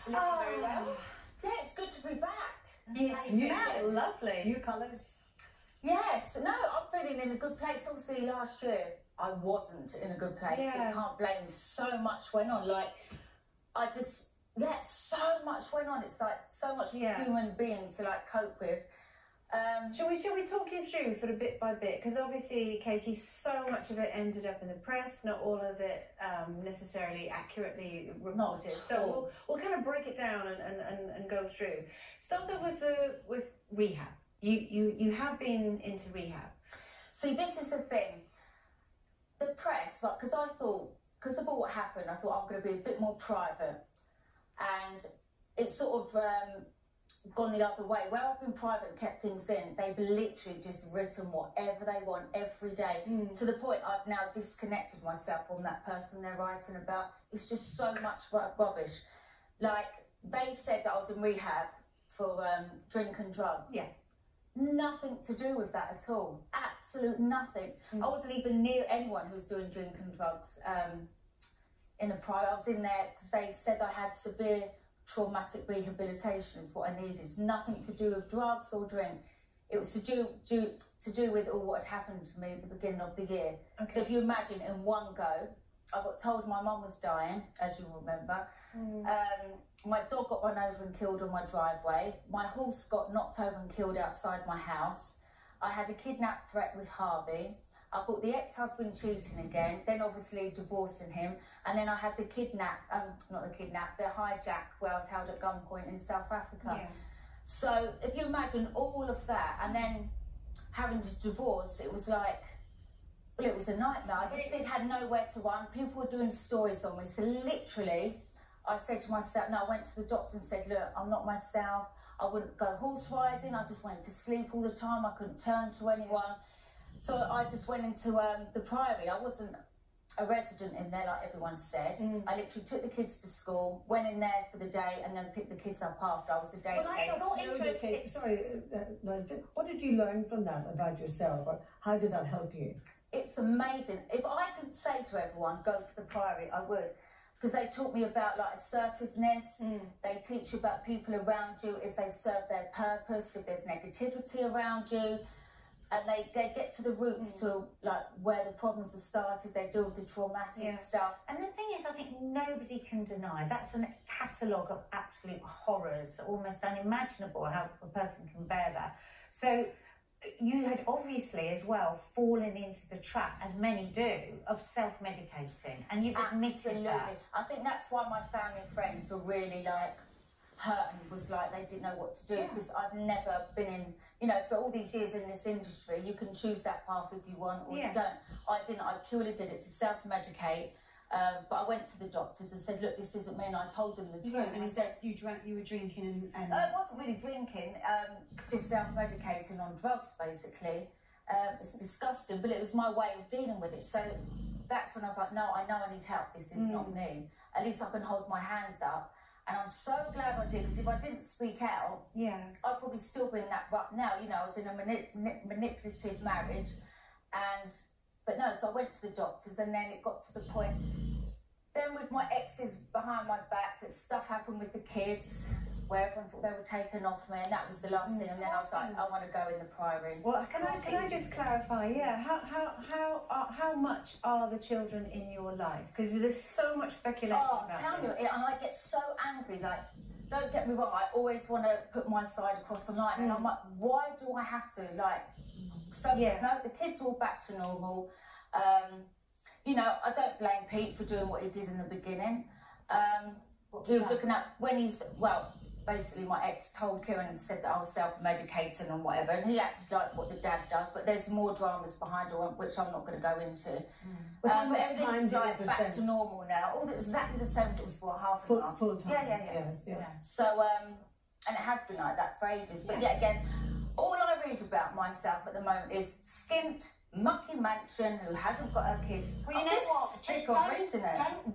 Looking very well. Yeah, it's good to be back. You smell lovely. New colours. Yes, no, I'm feeling in a good place. Obviously, last year I wasn't in a good place. Yeah. You can't blame me. So much went on. Like, so much went on. It's like so much human beings to like cope with. Shall we talk you through sort of bit by bit? Because obviously, Katie, so much of it ended up in the press, not all of it necessarily accurately reported. So we'll kind of break it down and go through. Start off with rehab. You have been into rehab. See, this is the thing. The press, like, because I thought, because of all what happened, I thought I'm going to be a bit more private, and it's sort of gone the other way. Where I've been private and kept things in, they've literally just written whatever they want every day, to the point I've now disconnected myself from that person they're writing about. It's just so much rubbish. Like, they said that I was in rehab for drink and drugs. Yeah. Nothing to do with that at all. Absolute nothing. I wasn't even near anyone who was doing drink and drugs in the private. I was in there because they said I had severe traumatic rehabilitation is what I needed. It's nothing to do with drugs or drink. It was to do with all what had happened to me at the beginning of the year. Okay. So if you imagine, in one go, I got told my mum was dying, as you remember. My dog got run over and killed on my driveway. My horse got knocked over and killed outside my house. I had a kidnap threat with Harvey. I got the ex-husband cheating again, then obviously divorcing him, and then I had the the hijack where I was held at gunpoint in South Africa. Yeah. So if you imagine all of that, and then having to divorce, it was like, well, it was a nightmare. I just had nowhere to run. People were doing stories on me. So literally, I said to myself, no, I went to the doctor and said, look, I'm not myself. I wouldn't go horse riding. I just wanted to sleep all the time. I couldn't turn to anyone. So I just went into the Priory. I wasn't a resident in there like everyone said. I literally took the kids to school, went in there for the day, and then picked the kids up after. I was a day case. What did you learn from that about yourself? Or how did that help you? It's amazing. If I could say to everyone, go to the Priory, I would. Because they taught me about like assertiveness. They teach you about people around you, if they've served their purpose, if there's negativity around you. And they get to the roots to like where the problems have started. They deal with the traumatic stuff. And the thing is, I think nobody can deny that's a catalogue of absolute horrors, almost unimaginable how a person can bear that. So you had obviously as well fallen into the trap, as many do, of self-medicating, and you've admitted that. I think that's why my family and friends were really like hurt, and was like they didn't know what to do, because I've never been in, you know, for all these years in this industry, you can choose that path if you want or you don't. I didn't. I purely did it to self-medicate. But I went to the doctors and said, look, this isn't me, and I told them the truth. And he said you were drinking and... it wasn't really drinking, just self-medicating on drugs, basically. It's disgusting, but it was my way of dealing with it. So that's when I was like, no, I know I need help. This is not me. At least I can hold my hands up. And I'm so glad I did, because if I didn't speak out, I'd probably still be in that rut now. You know, I was in a manipulative marriage, but no, so I went to the doctors, and then it got to the point, then with my exes behind my back, that stuff happened with the kids, where everyone thought they were taken off me, and that was the last thing, and then I was like, I want to go in the Priory. Well, can I just clarify, how much are the children in your life? Because there's so much speculation about tell me, and I get so angry, like, don't get me wrong, I always want to put my side across the line, and I'm like, why do I have to, like, no, the kids are all back to normal. You know, I don't blame Pete for doing what he did in the beginning. He was looking at, basically my ex told Kieran and said that I was self-medicating and whatever, and he acted like what the dad does, but there's more dramas behind it, which I'm not going to go into. But everything's like back to normal now. All exactly the same as it was for half an hour. Full time. Yeah. So, and it has been like that for ages. But again, all I read about myself at the moment is skint, mucky mansion who hasn't got her kiss. Well, you know what? Just don't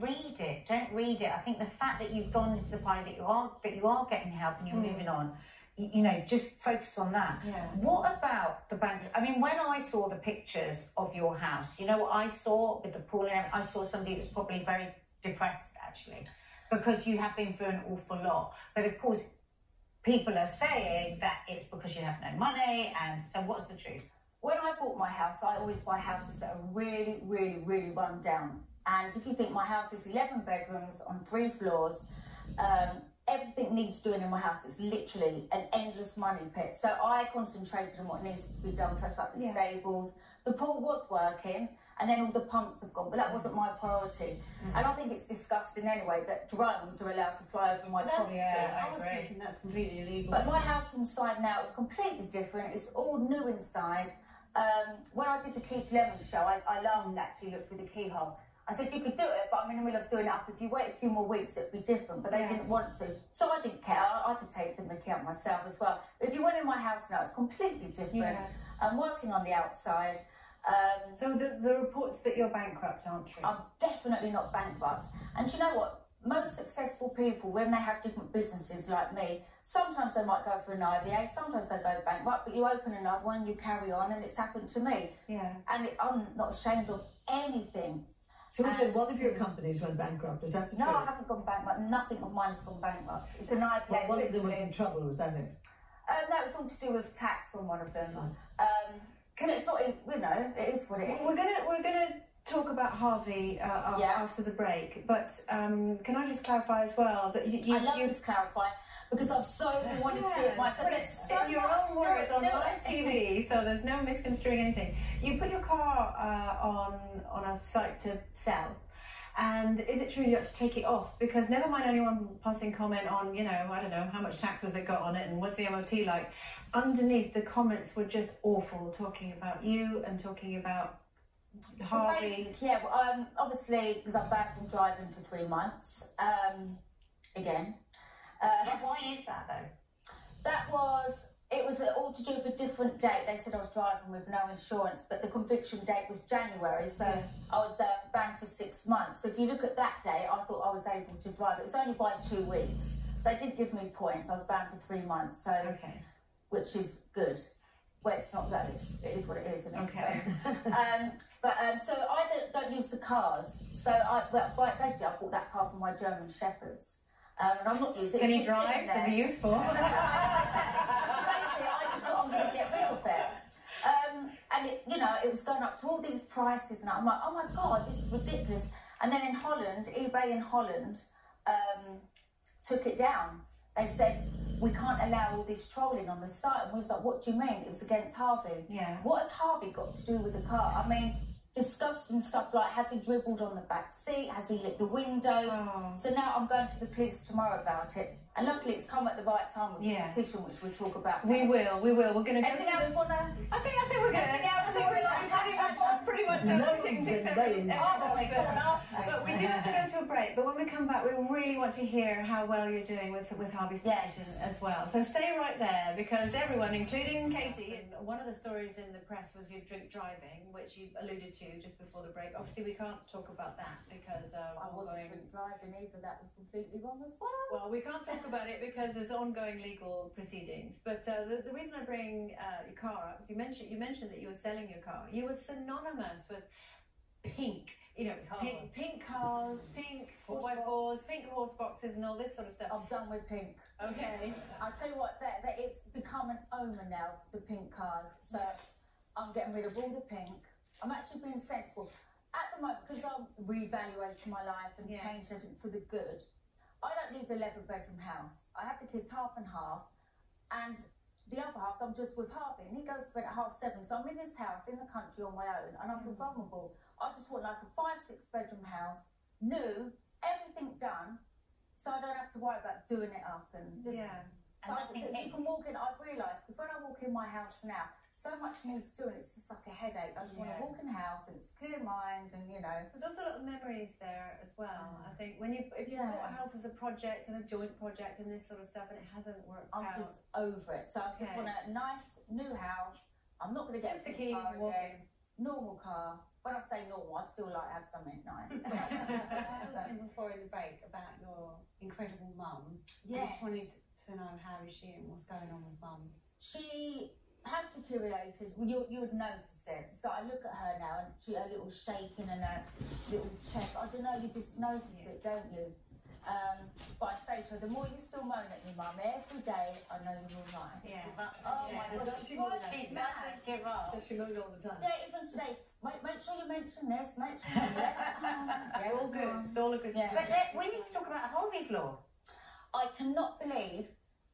read it. Don't read it. I think the fact that you've gone into the point that you are getting help and you're moving on, you know, just focus on that. What about the bank? I mean, when I saw the pictures of your house, you know what I saw with the pool and everything? I saw somebody that was probably very depressed, actually. because you have been through an awful lot. But of course, people are saying that it's because you have no money, and so what's the truth? When I bought my house, I always buy houses that are really, really, really run down. And if you think my house is 11 bedrooms on 3 floors, everything needs doing in my house. It's literally an endless money pit. So I concentrated on what needs to be done first, like the stables. The pool was working, and then all the pumps have gone, but that wasn't my priority. And I think it's disgusting anyway that drones are allowed to fly over my property. I was thinking that's completely illegal. But my house inside now is completely different. It's all new inside. When I did the Keith Lemon show, I laughed actually, looked through the keyhole. I said, you could do it, but I'm in the middle of doing it up. If you wait a few more weeks, it'd be different. But they didn't want to. So I didn't care. I could take the mickey out myself as well. But if you went in my house now, it's completely different. Yeah. I'm working on the outside. So the reports that you're bankrupt aren't true? I'm definitely not bankrupt. And do you know what? Most successful people, when they have different businesses like me, sometimes they might go for an IVA, sometimes they go bankrupt, but you open another one, you carry on, and it's happened to me. Yeah. And I'm not ashamed of anything. So is it one of your companies went bankrupt? Is that the No, truth? I haven't gone bankrupt. Nothing of mine's gone bankrupt. It's an IVA. Well, one of them was in trouble, was that it? That was all to do with tax on one of them. So it's not, you know, it is what it is. We're gonna talk about Harvey after the break, but can I just clarify as well that I love this clarifying because I've so wanted to do it myself. There's so in your much. own words on Do live it. TV, so there's no misconstruing anything. You put your car on a site to sell. And is it true you have to take it off? Because never mind anyone passing comment on, you know, I don't know, how much tax has it got on it and what's the MOT like. Underneath, the comments were just awful, talking about you and talking about Harvey. So yeah, well, obviously, because I'm banned from driving for 3 months, again. Why is that though? It was all to do with a different date. They said I was driving with no insurance, but the conviction date was January, so I was banned for 6 months. So if you look at that day, I thought I was able to drive. It was only by 2 weeks, so they didn't give me points. I was banned for 3 months, so which is good. Well, it's not that. It is what it is, isn't it? Okay. So I don't use the cars. So basically I bought that car for my German Shepherds. And I'm not using it. Can you drive? Can be useful. Basically, I just thought I'm going to get rid of it. And it, you know, it was going up to all these prices, and I'm like, oh my God, this is ridiculous. And then in Holland, eBay in Holland took it down. They said, we can't allow all this trolling on the site. And we was like, what do you mean? It was against Harvey. Yeah. What has Harvey got to do with the car? I mean, disgusting stuff like, has he dribbled on the back seat? Has he lit the windows? Oh. So now I'm going to the police tomorrow about it. And luckily it's come at the right time with the petition, which we'll talk about now. We will. We're going to go Anything else wanna? I think we're going to pretty much everything. But we do have to go to a break. But when we come back, we really want to hear how well you're doing with Harvey's petition as well. So stay right there, because everyone, including Katie, one of the stories in the press was your drink driving, which you alluded to just before the break. Obviously, we can't talk about that because I wasn't drink driving either. That was completely wrong as well. Well, we can't talk about it because there's ongoing legal proceedings. But the reason I bring your car up is you mentioned that you were selling your car. You were synonymous with pink, you know, pink cars, pink 4x4s, pink horse boxes, and all this sort of stuff. I'm done with pink. Okay. I'll tell you what, that it's become an omen now, the pink cars. So I'm getting rid of all the pink. I'm actually being sensible. At the moment, because I'm reevaluating my life and changing everything for the good, I don't need an 11-bedroom house. I have the kids half and half, and the other half, I'm just with Harvey, and he goes to bed at 7:30. So I'm in this house in the country on my own, and I feel vulnerable. I just want like a 5-6-bedroom house, new, everything done, so I don't have to worry about doing it up and just. So you can walk in. I've realised, because when I walk in my house now, so much needs doing. It's just like a headache. I just want to walk in the house and it's clear mind, and you know. There's also a lot of memories there as well. I think if you bought a house as a project and a joint project and this sort of stuff, and it hasn't worked out. I'm just over it. So I just want a nice new house. I'm not going to get a big car again. Normal car. When I say normal, I still like to have something nice. I was talking before in the break about your incredible mum. Yes. I just wanted to know, how is she and what's going on with mum? She has deteriorated. Well, you would notice it. So I look at her now, and her little shaking and her little chest. I don't know, you just notice it, don't you? But I say to her, the more you still moan at me, Mum, every day I know you're all right. Yeah. Oh my God, Don't it's you know right, that? She mad. doesn't give up. Does she moan all the time? Yeah, even today. Make sure you mention this. Make sure you yes, All good. It's all a good. Yeah. But we need to talk about Harvey's Law. I cannot believe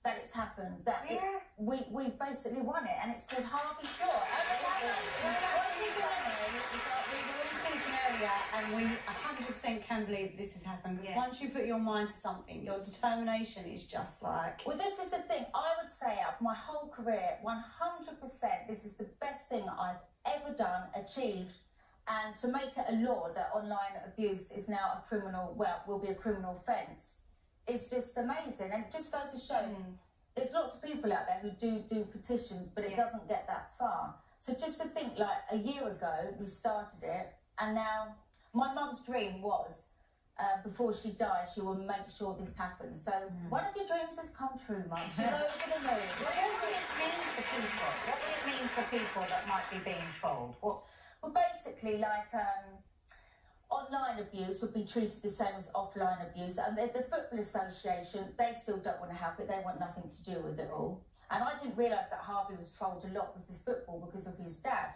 that it's happened. That we basically won it, and it's called Harvey's Law. We were all talking earlier, and we 100% can believe this has happened, because Yeah. once you put your mind to something, your determination is just like... Well, this is the thing. I would say out of my whole career, 100%, this is the best thing I've ever done, achieved, and to make it a law that online abuse is now a criminal, well, will be a criminal offence, it's just amazing. And it just goes to show there's lots of people out there who do petitions, but it doesn't get that far. So just to think, like, a year ago, we started it, and now my mum's dream was, before she dies, she will make sure this happens. So one of your dreams has come true, Mum. She's over the moon. What would it mean to people? What would it mean to people that might be being trolled? What? Well, basically, like, online abuse would be treated the same as offline abuse. And the Football Association, they still don't want to help it. They want nothing to do with it all. And I didn't realise that Harvey was trolled a lot with the football because of his dad.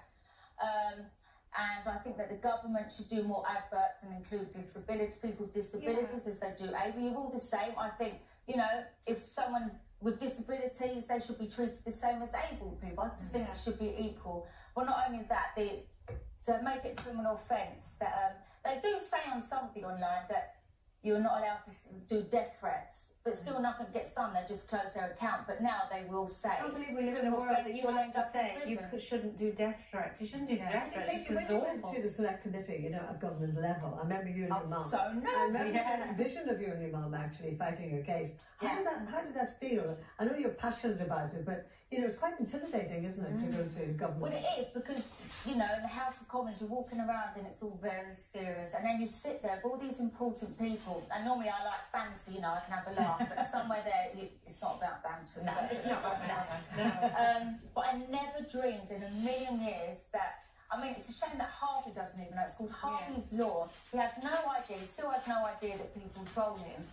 And I think that the government should do more adverts and include people with disabilities as they do Ava. You're all the same. I think, you know, if someone with disabilities, they should be treated the same as able people. I just think it should be equal. Well, not only that, to make it a criminal offence, that they do say on something online that you're not allowed to do death threats, but still nothing gets done. They just close their account. But now they will say, I can't believe we live in a world that you have to say you shouldn't do death threats. You shouldn't do death threats. Katie, when It's you went awful. to the select committee, you know, at government level, I remember you and your mum. so no. I remember the vision of you and your mum actually fighting your case. How did that feel? I know you're passionate about it, but you know it's quite intimidating, isn't it, to go to government? Well, it is, because you know, in the House of Commons, you're walking around and it's all very serious, and then you sit there with all these important people. And normally, I like banter, you know, I can have a laugh, but somewhere there, it's not about banter. No, it's not about banter. But I never dreamed in a million years that. I mean, it's a shame that Harvey doesn't even know. It's called Harvey's Law. He has no idea, still has no idea that people troll him.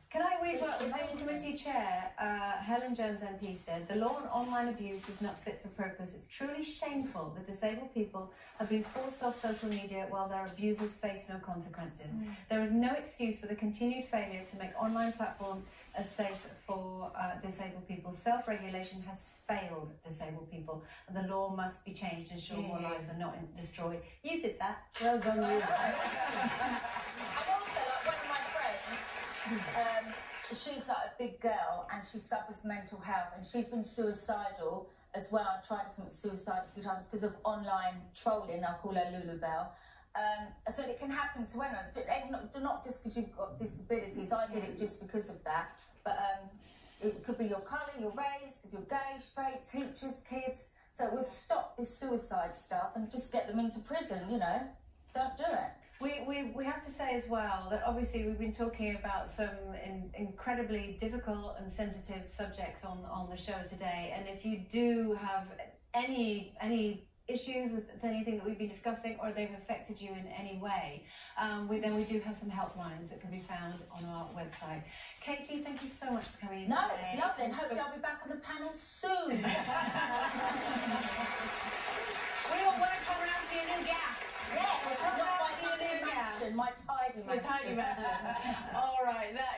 Can I read what the main committee chair, Helen Jones MP, said? The law on online abuse is not fit for purpose. It's truly shameful that disabled people have been forced off social media while their abusers face no consequences. There is no excuse for the continued failure to make online platforms as safe for disabled people. Self-regulation has failed disabled people, and the law must be changed to ensure more lives are not destroyed. You did that. Well done, you. And also, like, one of my friends, she's like a big girl and she suffers mental health, and she's been suicidal as well. I tried to commit suicide a few times because of online trolling. I call her Lulu Bell. So it can happen to anyone, not just because you've got disabilities. I did it just because of that. But it could be your colour, your race, if you're gay, straight, teachers, kids. So we'll stop this suicide stuff and just get them into prison, you know. Don't do it. We have to say as well that obviously we've been talking about some incredibly difficult and sensitive subjects on the show today, and if you do have any issues with anything that we've been discussing, or they've affected you in any way, then we do have some helplines that can be found on our website. Katie, thank you so much for coming in. No, today. it's lovely, and hopefully I'll be back on the panel soon. We all want to come around to your new gap. Yes, not my tidy mansion, my tidy mansion. All right, that